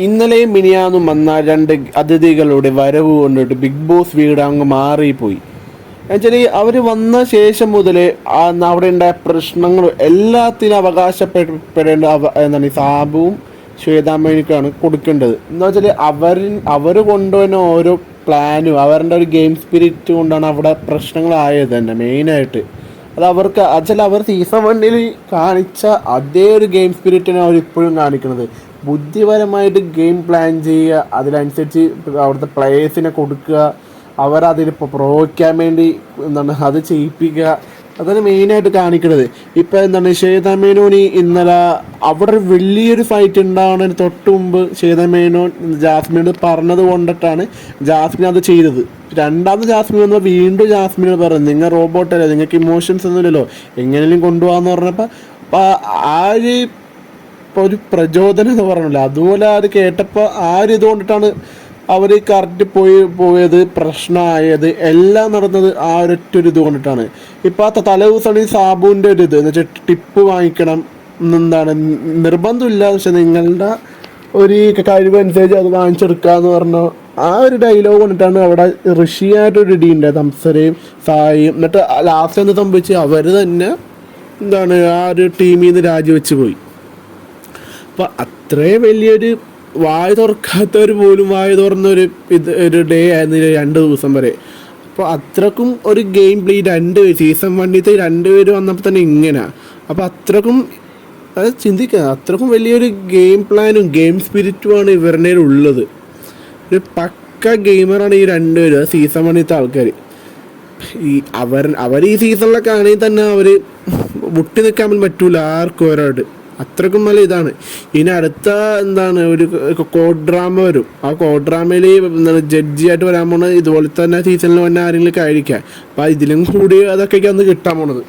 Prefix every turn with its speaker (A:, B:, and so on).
A: ഇന്നലെയും മിനിയാന്നും വന്ന രണ്ട് അതിഥികളുടെ വരവ് കൊണ്ടിട്ട് ബിഗ് ബോസ് വീട് അങ്ങ് മാറിപ്പോയി. എന്നുവെച്ചാൽ അവർ വന്ന ശേഷം മുതൽ അവിടെ ഉണ്ടായ പ്രശ്നങ്ങൾ എല്ലാത്തിനും അവകാശപ്പെടേണ്ട എന്താണ് ഈ സാബുവും ശ്വേതാമേനിക്കാണ് കൊടുക്കേണ്ടത്. എന്താ വെച്ചാൽ അവർ കൊണ്ടുവന്ന ഓരോ പ്ലാനും അവരുടെ ഒരു ഗെയിം സ്പിരിറ്റ് കൊണ്ടാണ് അവിടെ പ്രശ്നങ്ങളായത് തന്നെ മെയിനായിട്ട്. അത് അവർക്ക് വെച്ചാൽ അവർ സീസൺ 1 കാണിച്ച അതേ ഒരു ഗെയിം സ്പിരിറ്റിനെ അവർ ഇപ്പോഴും കാണിക്കുന്നത്. ബുദ്ധിപരമായിട്ട് ഗെയിം പ്ലാൻ ചെയ്യുക, അതിനനുസരിച്ച് അവിടുത്തെ പ്ലേയേഴ്സിനെ കൊടുക്കുക, അവരതിലിപ്പോൾ പ്രൊവോക്കാൻ വേണ്ടി എന്താണ് അത് ചെയ്യിപ്പിക്കുക, അതാണ് മെയിനായിട്ട് കാണിക്കുന്നത്. ഇപ്പം എന്താണ് ശ്വേത മേനോന് ഇന്നലെ അവിടെ ഒരു വലിയൊരു ഫൈറ്റ് ഉണ്ടാവുന്നതിന് തൊട്ട് മുമ്പ് ശ്വേത മേനോൻ ജാസ്മിനോട് പറഞ്ഞത് കൊണ്ടിട്ടാണ് ജാസ്മിൻ അത് ചെയ്തത്. രണ്ടാമത് ജാസ്മിൻ വന്നപ്പോൾ വീണ്ടും ജാസ്മിനോട് പറഞ്ഞു, നിങ്ങൾ റോബോട്ടല്ലേ, നിങ്ങൾക്ക് ഇമോഷൻസ് ഒന്നുമില്ലല്ലോ, എങ്ങനെയും കൊണ്ടുപോകാന്ന് പറഞ്ഞപ്പോൾ അപ്പോൾ ആ ഒരു പ്രചോദനം എന്ന് പറഞ്ഞില്ല, അതുപോലെ അത് കേട്ടപ്പോൾ ആ ഒരു ഇതുകൊണ്ടിട്ടാണ് അവർ കറക്റ്റ് പോയത്, പ്രശ്നമായത് എല്ലാം നടന്നത് ആ ഒരൊറ്റൊരു ഇത് കൊണ്ടിട്ടാണ്. ഇപ്പോൾ ആ തലേ ദിവസമാണ് ഈ സാബുവിൻ്റെ ഒരു ഇത് എന്ന് വെച്ചാൽ ടിപ്പ് വാങ്ങിക്കണം എന്താണ് നിർബന്ധമില്ല, പക്ഷെ നിങ്ങളുടെ ഒരു കഴിവനുസരിച്ച് അത് വാങ്ങിച്ചെടുക്കാന്ന് പറഞ്ഞ ആ ഒരു ഡയലോഗ് കൊണ്ടിട്ടാണ് അവിടെ ഋഷിയായിട്ടൊരു ഇടിയുണ്ട് തംസരയും സായിയും. എന്നിട്ട് ലാസ്റ്റ് എന്ത് സംഭവിച്ച് അവർ തന്നെ എന്താണ് ആ ഒരു ടീമിൽ നിന്ന് രാജിവെച്ച് പോയി. അപ്പോൾ അത്രയും വലിയൊരു വായ തുറക്കാത്തവർ പോലും വായ തുറന്നൊരു ഒരു ഡേ ആയിരുന്നു 2 ദിവസം വരെ. അപ്പോൾ അത്രക്കും ഒരു ഗെയിം പ്ലേ സീസൺ 1 2 വന്നപ്പോൾ തന്നെ ഇങ്ങനെയാണ്. അപ്പോൾ അത്രക്കും അത് ചിന്തിക്കുക, അത്രക്കും വലിയൊരു ഗെയിം പ്ലാനും ഗെയിം സ്പിരിറ്റുമാണ് ഇവരുടെ ഉള്ളത്. ഒരു പക്ക ഗെയിമറാണ് ഈ 2 പേരും സീസൺ 1 ആൾക്കാർ. അവർ ഈ സീസണിലൊക്കെ ആണെങ്കിൽ തന്നെ അവർ മുട്ടി നിൽക്കാൻ പറ്റൂല ആർക്കും ഒരാട്, അത്രക്കും നല്ല ഇതാണ്. ഇനി അടുത്ത എന്താണ് ഒരു കോഡ് ഡ്രാമ വരും. ആ കോഡ് ഡ്രാമയിൽ എന്താണ് ജഡ്ജിയായിട്ട് വരാൻ പോണത് ഇതുപോലെ തന്നെ സീസണിൽ വന്ന ആരെങ്കിലും ആയിരിക്കാം. അപ്പം ഇതിലും കൂടി അതൊക്കെ അന്ന് കിട്ടാൻ പോണത്.